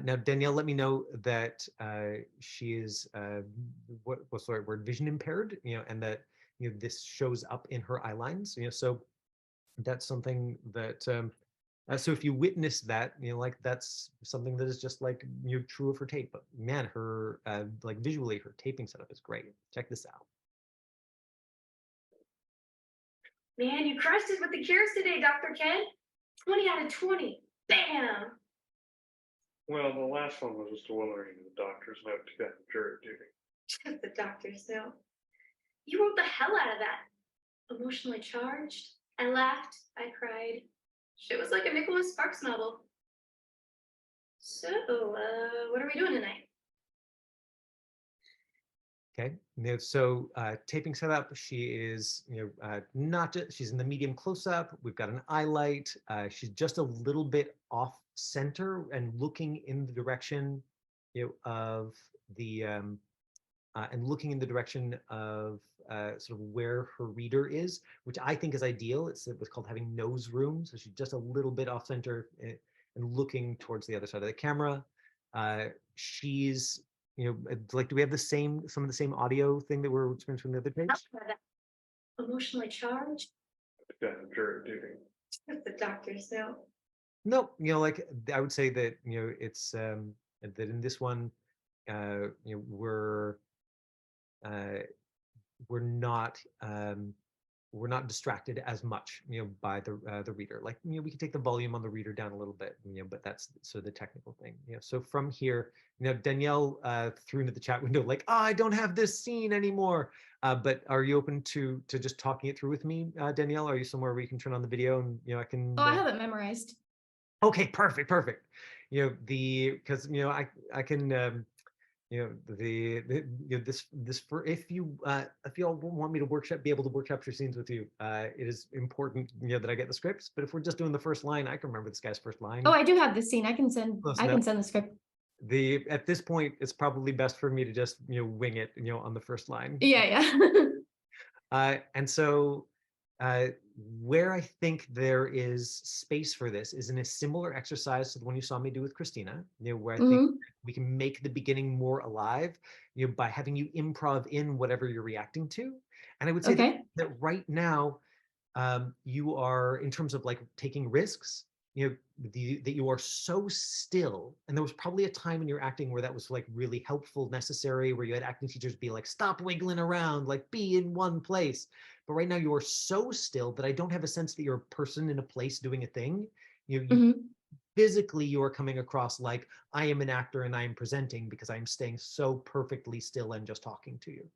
Now, Danielle, let me know that she is what's the right word? Vision impaired, and that this shows up in her eye lines. So that's something that. So if you witness that, like that's something that is just like true of her tape. But man, her like visually, her taping setup is great. Check this out. Man, you crushed it with the cures today, Dr. Ken. 20 out of 20. Bam! Well, the last one was just a well reading the doctor's note to get jury duty. Just the doctor's note. You wrote the hell out of that. Emotionally charged. I laughed. I cried. Shit was like a Nicholas Sparks novel. So, what are we doing tonight? Okay, so taping setup, she is, not just, she's in the medium close-up. We've got an eye light. She's just a little bit off center and looking in the direction, of the, and looking in the direction of sort of where her reader is, which I think is ideal. It was called having nose room. So she's just a little bit off center and looking towards the other side of the camera. She's, like, do we have some of the same audio thing that we're experiencing from the other page? Emotionally charged. Yeah, jury duty. Just the doctor's note. No, like I would say that, it's that in this one, we're not distracted as much, by the reader. Like, we can take the volume on the reader down a little bit, but that's sort of the technical thing. So from here, Danielle threw into the chat window like, I don't have this scene anymore. But are you open to just talking it through with me, Danielle? Are you somewhere where you can turn on the video and I can? Oh, I have it memorized. Okay, perfect. Because I can. This for if you all want me to be able to workshop your scenes with you, it is important that I get the scripts. But if we're just doing the first line, I can remember this guy's first line. Oh, I do have this scene. I can send Close I enough. can send the script. At this point, it's probably best for me to just wing it on the first line. Yeah. And so where I think there is space for this is in a similar exercise to the one you saw me do with Christina, where I think Mhm. we can make the beginning more alive, by having you improv in whatever you're reacting to. And I would say that, Okay. right now, you are, in terms of like taking risks, that you are so still. And there was probably a time in your acting where that was like really helpful, necessary, where you had acting teachers be like, stop wiggling around, like be in one place. But right now you are so still that I don't have a sense that you're a person in a place doing a thing. You Mhm. physically, you are coming across like I am an actor and I am presenting because I'm staying so perfectly still and just talking to you.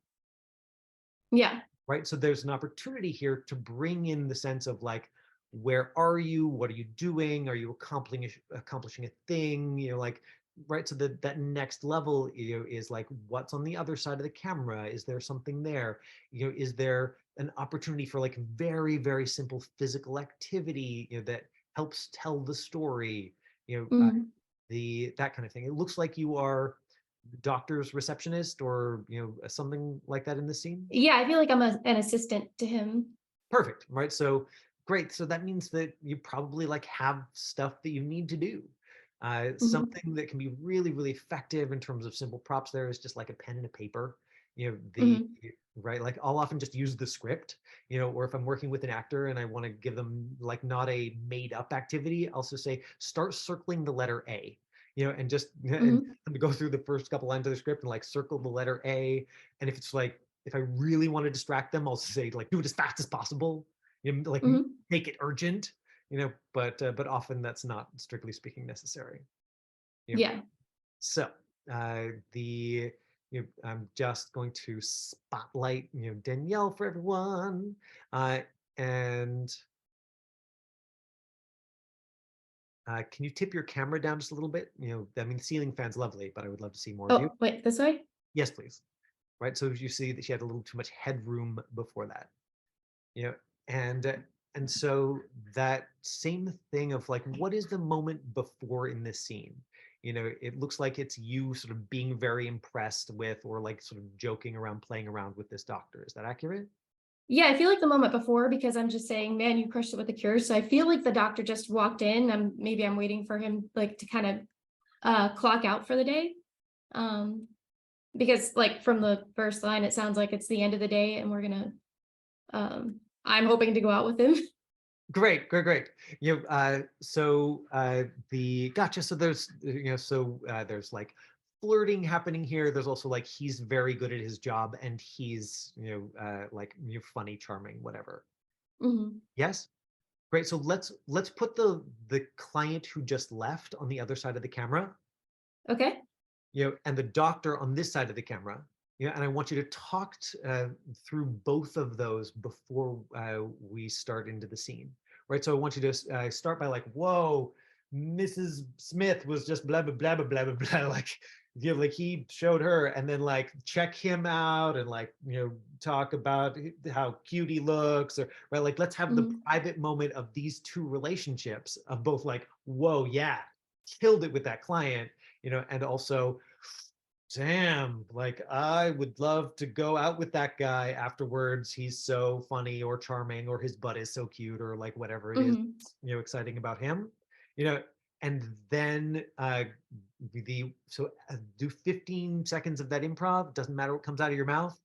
Yeah. Right? So there's an opportunity here to bring in the sense of like, where are you? What are you doing? Are you accomplishing a thing? Like, right? So that next level, is like, what's on the other side of the camera? Is there something there? Is there an opportunity for like very, very simple physical activity, that helps tell the story? Mhm. That kind of thing. It looks like you are doctor's receptionist or something like that in the scene. Yeah, I feel like I'm an assistant to him. Perfect, right? So great. So that means that you probably like have stuff that you need to do. Mhm. Something that can be really, really effective in terms of simple props there is just like a pen and a paper. Mhm. Right, like I'll often just use the script, or if I'm working with an actor and I want to give them like not a made up activity, I'll also say start circling the letter A, and just and Mhm. go through the first couple lines of the script and like circle the letter A. And if it's like, if I really want to distract them, I'll say like do it as fast as possible, like Mhm. make it urgent, but often that's not strictly speaking necessary. You know, Yeah. so the I'm just going to spotlight Danielle for everyone, and can you tip your camera down just a little bit? I mean, the ceiling fan's lovely, but I would love to see more of you. Oh, wait, this way? Yes, please. Right, so you see that she had a little too much headroom before that. you know and so that same thing of like, what is the moment before in this scene? It looks like it's you sort of being very impressed with, or like sort of joking around, playing around with this doctor. Is that accurate? Yeah, I feel like the moment before because I'm just saying, man, you crushed it with the cure. So I feel like the doctor just walked in. I'm waiting for him like to kind of clock out for the day. Um, because like from the first line, it sounds like it's the end of the day and we're gonna I'm hoping to go out with him. Great, great, great. So the gotcha. So there's there's like flirting happening here. There's also like he's very good at his job and he's like you're funny, charming, whatever. Mhm. Yes. Great. So let's put the client who just left on the other side of the camera, Okay. and the doctor on this side of the camera. And I want you to talk through both of those before we start into the scene, right? So I want you to start by like, whoa, Mrs. Smith was just blah blah blah blah blah blah blah, like like he showed her, and then like check him out and like talk about how cute he looks, or right, like let's have the Mhm. private moment of these two relationships of both like, whoa, yeah, killed it with that client, and also, damn, like I would love to go out with that guy afterwards. He's so funny or charming, or his butt is so cute, or like whatever it is, Mhm. exciting about him, you know, and then do 15 seconds of that improv. Doesn't matter what comes out of your mouth.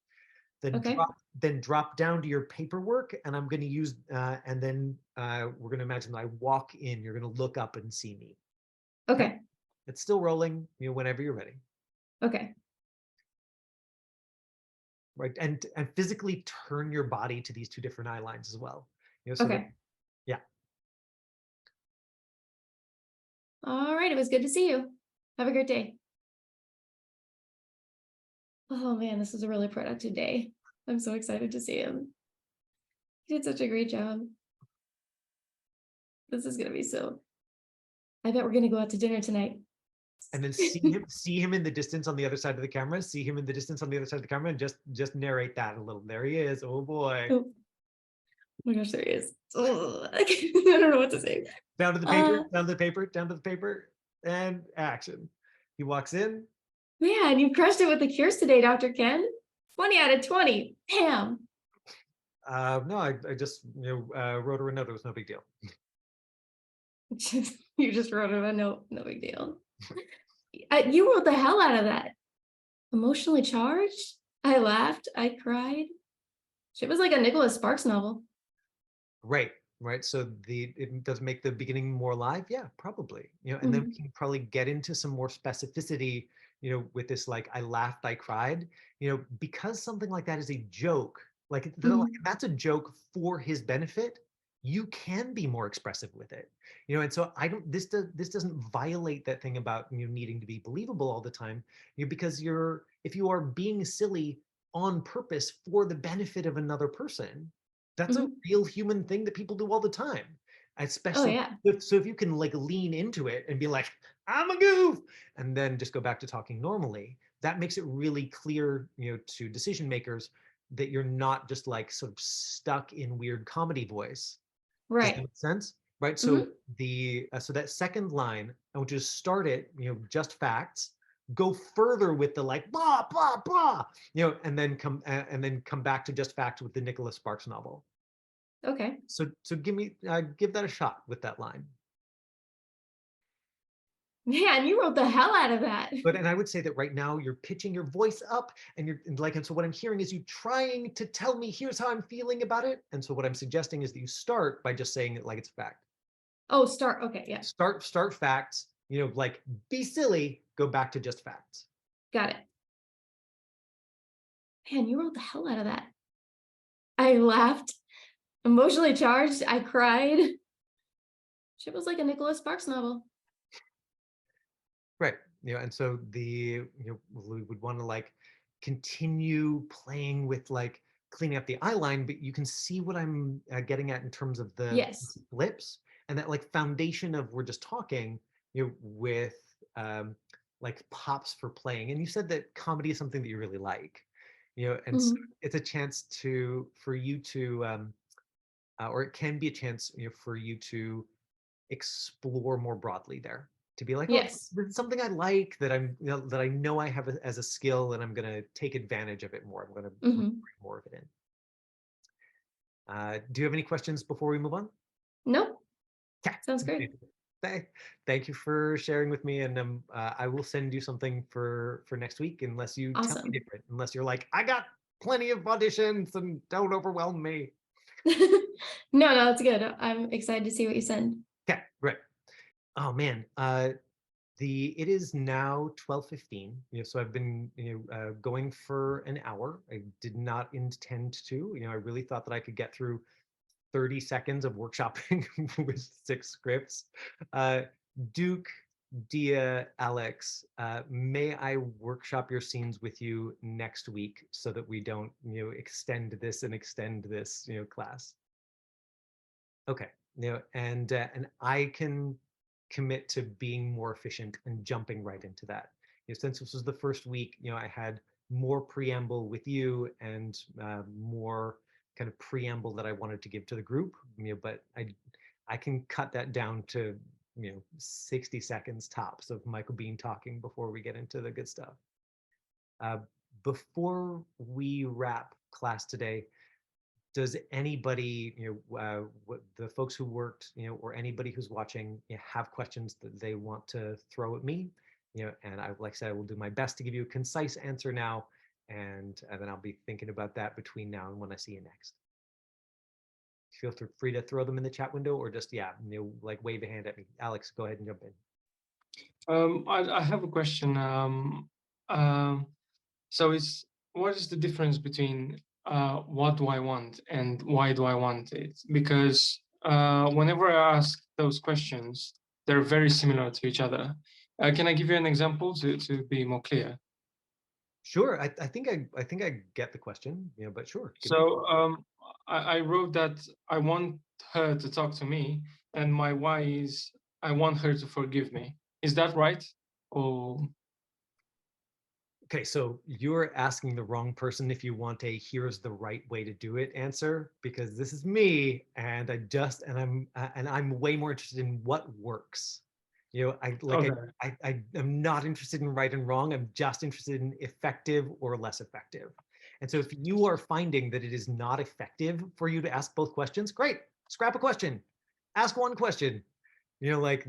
Okay. Then drop down to your paperwork, and I'm going to use, and then we're going to imagine that I walk in. You're going to look up and see me. Okay, Okay. it's still rolling. Whenever you're ready. Okay. Right, and physically turn your body to these two different eye lines as well, so that, Okay. yeah. All right. It was good to see you. Have a great day. Oh man, this was a really productive day. I'm so excited to see him. He did such a great job. This is gonna be so. I bet we're gonna go out to dinner tonight. And then see him in the distance on the other side of the camera, see him in the distance on the other side of the camera, and just narrate that a little. There he is. Oh boy. Oh my gosh, there he is. Ugh, I don't know what to say. Down to the Uh, paper, down to the paper, down to the paper, and action. He walks in. Man, you crushed it with the cures today, Dr. Ken. 20 out of 20. Bam. No, I just wrote her a note. It was no big deal. You just wrote it a note, no big deal. You wrote the hell out of that. Emotionally charged? I laughed, I cried. Shit was like a Nicholas Sparks novel. Right, right. So it does make the beginning more alive. Yeah, probably. And then we can probably get into some more specificity, with this like I laughed, I cried, because something like that is a joke. Like that's a joke for his benefit. You can be more expressive with it. And so I don't this doesn't violate that thing about needing to be believable all the time, because if you are being silly on purpose for the benefit of another person, that's a real human thing that people do all the time. Oh Especially yeah. if you can like lean into it and be like, I'm a goof, and then just go back to talking normally, that makes it really clear, to decision makers that you're not just like sort of stuck in weird comedy voice. Does that Right. make sense? Right. So so that second line, I want you to start it, just facts, go further with the like blah blah blah, and then come back to just facts with the Nicholas Sparks novel. Okay. So give that a shot with that line. Man, you wrote the hell out of that. And I would say that right now you're pitching your voice up, and so what I'm hearing is you trying to tell me here's how I'm feeling about it. And so what I'm suggesting is that you start by just saying it like it's a fact. Oh, start. Okay, yeah. Start facts, like be silly, go back to just facts. Got it. Man, you wrote the hell out of that. I laughed, emotionally charged, I cried. Shit was like a Nicholas Sparks novel. Right. And so we would want to like continue playing with like cleaning up the eye line, but you can see what I'm getting at in terms of the Yes. flips and that like foundation of we're just talking, with like pops for playing. And you said that comedy is something that you really like, and so it's a chance for you to, or it can be a chance, for you to explore more broadly there, to be like, oh, Yes. this is something I like that that I know I have as a skill, and I'm going to take advantage of it more. I'm going to bring more of it in. Do you have any questions before we move on? Nope. Yeah. Sounds great. Thank you for sharing with me, and I will send you something for next week, unless you tell me Awesome. different. Unless you're like, I got plenty of auditions and don't overwhelm me. No, that's good. I'm excited to see what you send. Okay, right. Oh man, it is now 12:15. So I've been going for an hour. I did not intend to. I really thought that I could get through 30 seconds of workshopping with 6 scripts. Duke, Dia, Alex, may I workshop your scenes with you next week so that we don't extend this class? Okay. And I can commit to being more efficient and jumping right into that. Since this was the first week, I had more preamble with you and more kind of preamble that I wanted to give to the group. But I can cut that down to 60 seconds tops of Michael Biehn talking before we get into the good stuff. Before we wrap class today, does anybody, the folks who worked, or anybody who's watching, have questions that they want to throw at me? And like I said, I will do my best to give you a concise answer now, and then I'll be thinking about that between now and when I see you next. Feel free to throw them in the chat window, or just like wave a hand at me. Alex, go ahead and jump in. I have a question. So what is the difference between what do I want and why do I want it? Because whenever I ask those questions, they're very similar to each other. Can I give you an example to be more clear? Sure. I think I get the question, but sure. So I wrote that I want her to talk to me, and my why is I want her to forgive me. Is that right? Or okay, so you're asking the wrong person if you want a here's the right way to do it answer, because this is me, and I'm way more interested in what works. I am not interested in right and wrong. I'm just interested in effective or less effective. And so if you are finding that it is not effective for you to ask both questions, great, scrap a question, ask one question. You know, like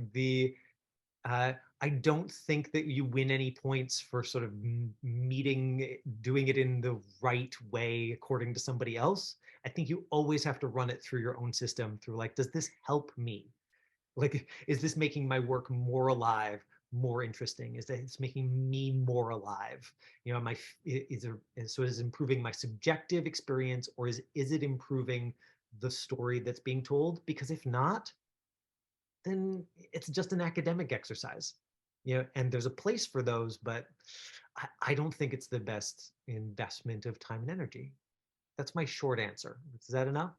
I don't think that you win any points for sort of doing it in the right way according to somebody else. I think you always have to run it through your own system through like, does this help me? Like, is this making my work more alive, more interesting? Is that it's making me more alive? You know, so is it improving my subjective experience, or is it improving the story that's being told? Because if not, then it's just an academic exercise. You know, and there's a place for those, but I don't think it's the best investment of time and energy. That's my short answer. Is that enough?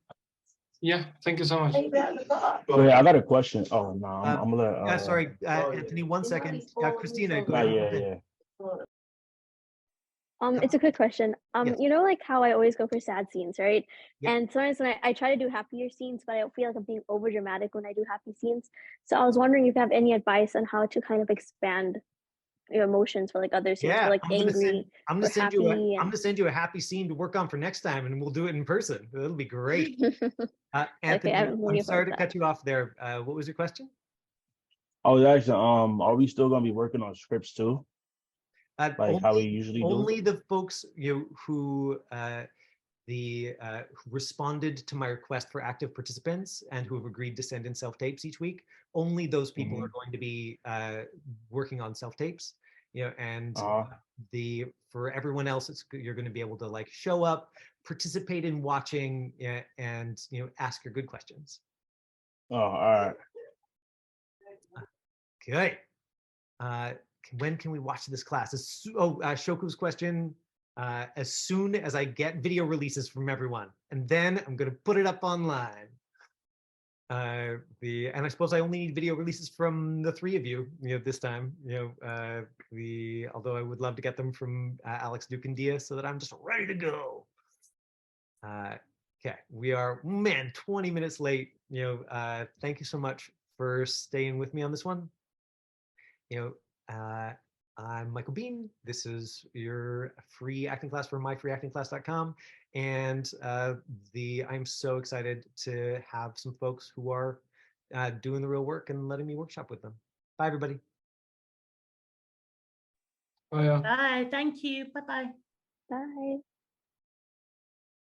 Yeah, thank you so much. Oh yeah, I got a question. Oh no, I'm gonna let Sorry, Anthony, 1 second. Christina, go ahead. yeah. It's a quick question. Yes. You know, like how I always go for sad scenes, right? Yeah. And sometimes when I try to do happier scenes, but I feel like I'm being over dramatic when I do happy scenes. So I was wondering if you have any advice on how to kind of expand your emotions for like other scenes, for Yeah, like I'm gonna send or happy. I'm gonna send you a happy scene to work on for next time, and we'll do it in person. It'll be great. Anthony, I'm I'm looking sorry forward to to cut you off there. What was your question? I was actually, are we still gonna be working on scripts too, like how we Only, usually do? only the folks who responded to my request for active participants and who have agreed to send in self-tapes each week. Only those people Mhm. are going to be working on self-tapes. You know, and for everyone else, you're going to be able to like show up, participate in watching, and ask your good questions. Oh, all right. Good. When can we watch this class? Shoku's question. As soon as I get video releases from everyone, and then I'm going to put it up online. And I suppose I only need video releases from the three of you, this time. Although I would love to get them from Alex, Duke, and Dia, so that I'm just ready to go. Okay, we are 20 minutes late. Thank you so much for staying with me on this one. I'm Michael Bean. This is your free acting class from myfreeactingclass.com. And I'm so excited to have some folks who are doing the real work and letting me workshop with them. Bye, everybody. Oh, yeah. Bye. Thank you. Bye-bye. Bye.